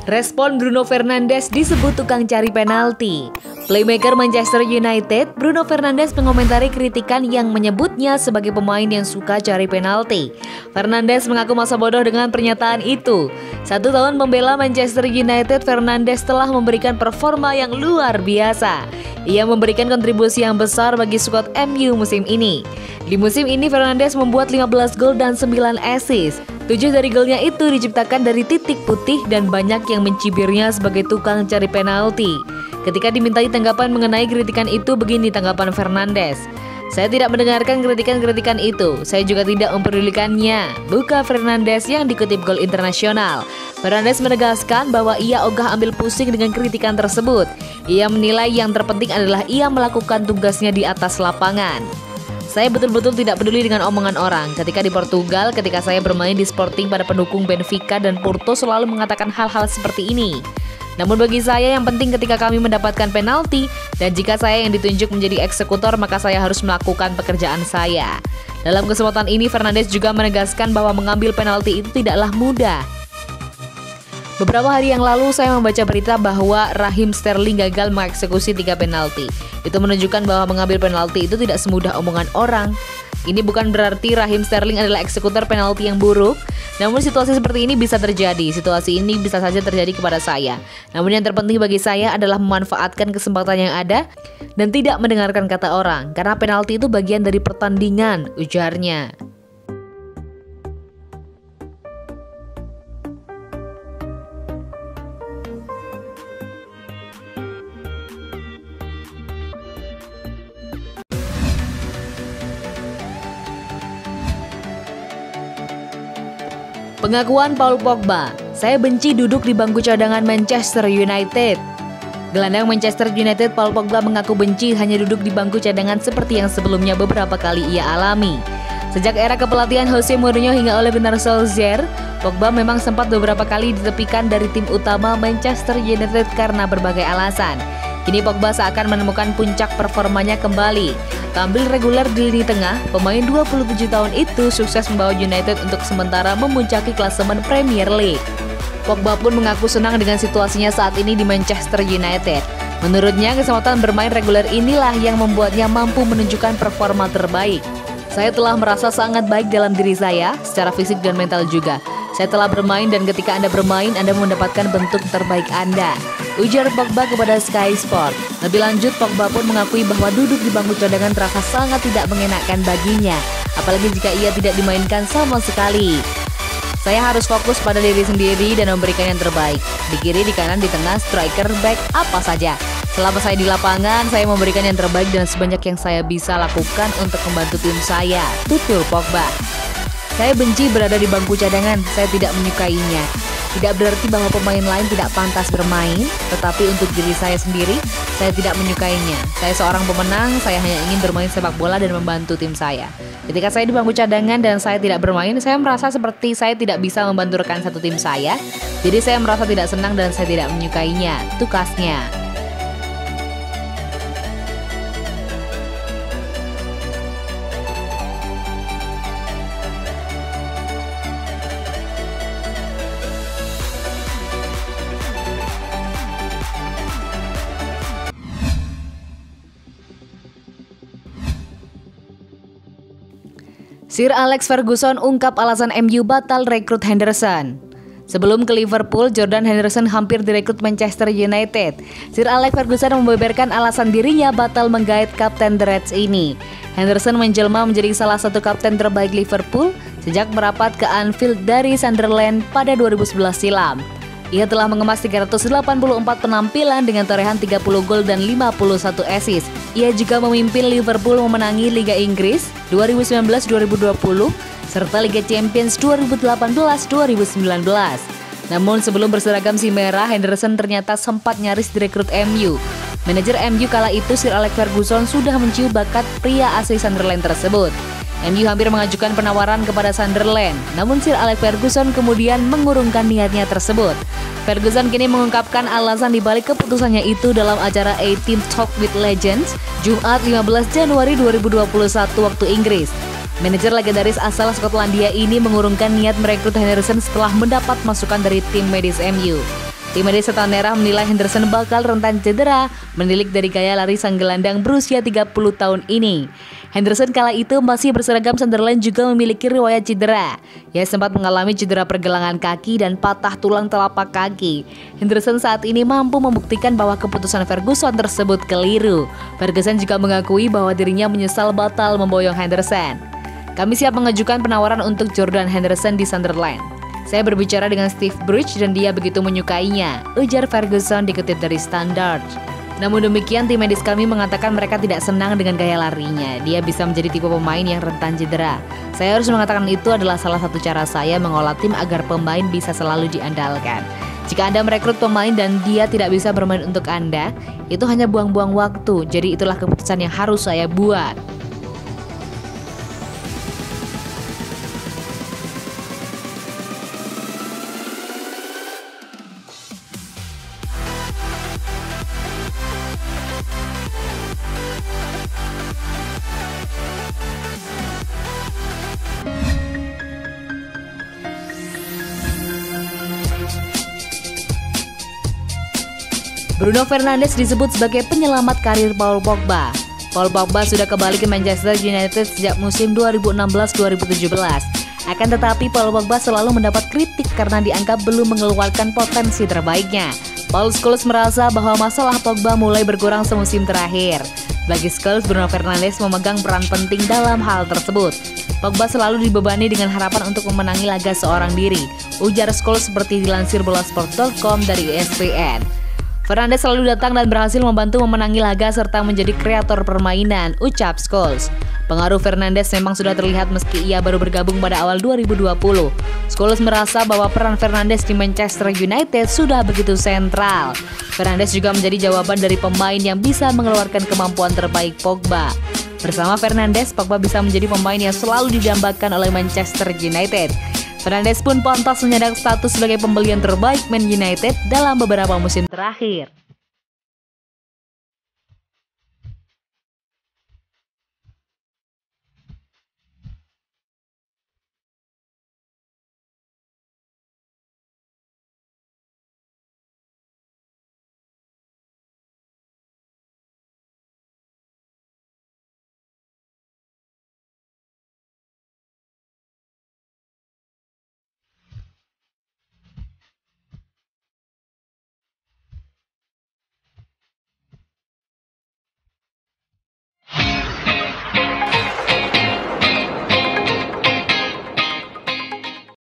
Respon Bruno Fernandes disebut tukang cari penalti. Playmaker Manchester United, Bruno Fernandes mengomentari kritikan yang menyebutnya sebagai pemain yang suka cari penalti. Fernandes mengaku masa bodoh dengan pernyataan itu. 1 tahun membela Manchester United, Fernandes telah memberikan performa yang luar biasa. Ia memberikan kontribusi yang besar bagi skuad MU musim ini. Di musim ini Fernandes membuat 15 gol dan 9 assist. 7 dari golnya itu diciptakan dari titik putih dan banyak yang mencibirnya sebagai tukang cari penalti. Ketika dimintai tanggapan mengenai kritikan itu, begini tanggapan Fernandes. Saya tidak mendengarkan kritikan-kritikan itu. Saya juga tidak mempedulikannya. Buka Fernandes yang dikutip Gol Internasional. Fernandes menegaskan bahwa ia ogah ambil pusing dengan kritikan tersebut. Ia menilai yang terpenting adalah ia melakukan tugasnya di atas lapangan. Saya betul-betul tidak peduli dengan omongan orang. Ketika di Portugal, ketika saya bermain di Sporting, pada pendukung Benfica dan Porto selalu mengatakan hal-hal seperti ini. Namun bagi saya yang penting ketika kami mendapatkan penalti, dan jika saya yang ditunjuk menjadi eksekutor, maka saya harus melakukan pekerjaan saya. Dalam kesempatan ini Fernandes juga menegaskan bahwa mengambil penalti itu tidaklah mudah. Beberapa hari yang lalu saya membaca berita bahwa Raheem Sterling gagal mengeksekusi 3 penalti. Itu menunjukkan bahwa mengambil penalti itu tidak semudah omongan orang. Ini bukan berarti Raheem Sterling adalah eksekutor penalti yang buruk. Namun situasi seperti ini bisa terjadi. Situasi ini bisa saja terjadi kepada saya. Namun yang terpenting bagi saya adalah memanfaatkan kesempatan yang ada dan tidak mendengarkan kata orang. Karena penalti itu bagian dari pertandingan, ujarnya. Pengakuan Paul Pogba, saya benci duduk di bangku cadangan Manchester United. Gelandang Manchester United Paul Pogba mengaku benci hanya duduk di bangku cadangan seperti yang sebelumnya beberapa kali ia alami. Sejak era kepelatihan Jose Mourinho hingga Ole Gunnar Solskjaer, Pogba memang sempat beberapa kali ditepikan dari tim utama Manchester United karena berbagai alasan. Kini Pogba seakan menemukan puncak performanya kembali. Tampil reguler di lini tengah, pemain 27 tahun itu sukses membawa United untuk sementara memuncaki klasemen Premier League. Pogba pun mengaku senang dengan situasinya saat ini di Manchester United. Menurutnya, kesempatan bermain reguler inilah yang membuatnya mampu menunjukkan performa terbaik. Saya telah merasa sangat baik dalam diri saya, secara fisik dan mental juga. Saya telah bermain dan ketika Anda bermain, Anda mendapatkan bentuk terbaik Anda, ujar Pogba kepada Sky Sport. Lebih lanjut, Pogba pun mengakui bahwa duduk di bangku cadangan terasa sangat tidak mengenakan baginya, apalagi jika ia tidak dimainkan sama sekali. Saya harus fokus pada diri sendiri dan memberikan yang terbaik. Di kiri, di kanan, di tengah, striker, back, apa saja. Selama saya di lapangan, saya memberikan yang terbaik dan sebanyak yang saya bisa lakukan untuk membantu tim saya, tutur Pogba. Saya benci berada di bangku cadangan, saya tidak menyukainya. Tidak berarti bahwa pemain lain tidak pantas bermain, tetapi untuk diri saya sendiri, saya tidak menyukainya. Saya seorang pemenang, saya hanya ingin bermain sepak bola dan membantu tim saya. Ketika saya di bangku cadangan dan saya tidak bermain, saya merasa seperti saya tidak bisa membantu rekan satu tim saya. Jadi saya merasa tidak senang dan saya tidak menyukainya, tukasnya. Sir Alex Ferguson ungkap alasan MU batal rekrut Henderson. Sebelum ke Liverpool, Jordan Henderson hampir direkrut Manchester United. Sir Alex Ferguson membeberkan alasan dirinya batal menggait kapten The Reds ini. Henderson menjelma menjadi salah satu kapten terbaik Liverpool sejak merapat ke Anfield dari Sunderland pada 2011 silam. Ia telah mengemas 384 penampilan dengan torehan 30 gol dan 51 assist. Ia juga memimpin Liverpool memenangi Liga Inggris 2019-2020 serta Liga Champions 2018-2019. Namun sebelum berseragam si merah, Henderson ternyata sempat nyaris direkrut MU. Manajer MU kala itu Sir Alex Ferguson sudah mencium bakat pria asli Sunderland tersebut. MU hampir mengajukan penawaran kepada Sunderland, namun Sir Alex Ferguson kemudian mengurungkan niatnya tersebut. Ferguson kini mengungkapkan alasan dibalik keputusannya itu dalam acara A Team Talk with Legends, Jumat 15 Januari 2021 waktu Inggris. Manajer legendaris asal Skotlandia ini mengurungkan niat merekrut Henderson setelah mendapat masukan dari tim medis MU. Tim medis Setan Merah menilai Henderson bakal rentan cedera, menilik dari gaya lari sang gelandang berusia 30 tahun ini. Henderson kala itu masih berseragam Sunderland juga memiliki riwayat cedera. Ia sempat mengalami cedera pergelangan kaki dan patah tulang telapak kaki. Henderson saat ini mampu membuktikan bahwa keputusan Ferguson tersebut keliru. Ferguson juga mengakui bahwa dirinya menyesal batal memboyong Henderson. Kami siap mengajukan penawaran untuk Jordan Henderson di Sunderland. Saya berbicara dengan Steve Bruce dan dia begitu menyukainya, ujar Ferguson dikutip dari Standard. Namun demikian, tim medis kami mengatakan mereka tidak senang dengan gaya larinya. Dia bisa menjadi tipe pemain yang rentan cedera. Saya harus mengatakan itu adalah salah satu cara saya mengolah tim agar pemain bisa selalu diandalkan. Jika Anda merekrut pemain dan dia tidak bisa bermain untuk Anda, itu hanya buang-buang waktu. Jadi itulah keputusan yang harus saya buat. Bruno Fernandes disebut sebagai penyelamat karir Paul Pogba. Paul Pogba sudah kembali ke Manchester United sejak musim 2016-2017. Akan tetapi Paul Pogba selalu mendapat kritik karena dianggap belum mengeluarkan potensi terbaiknya. Paul Scholes merasa bahwa masalah Pogba mulai berkurang semusim terakhir. Bagi Scholes, Bruno Fernandes memegang peran penting dalam hal tersebut. Pogba selalu dibebani dengan harapan untuk memenangi laga seorang diri, ujar Scholes seperti dilansir bolasport.com dari ESPN. Fernandes selalu datang dan berhasil membantu memenangi laga serta menjadi kreator permainan, ucap Scholes. Pengaruh Fernandes memang sudah terlihat meski ia baru bergabung pada awal 2020. Scholes merasa bahwa peran Fernandes di Manchester United sudah begitu sentral. Fernandes juga menjadi jawaban dari pemain yang bisa mengeluarkan kemampuan terbaik Pogba. Bersama Fernandes, Pogba bisa menjadi pemain yang selalu didambakan oleh Manchester United. Fernandes pun pantas menyandang status sebagai pembelian terbaik Man United dalam beberapa musim terakhir.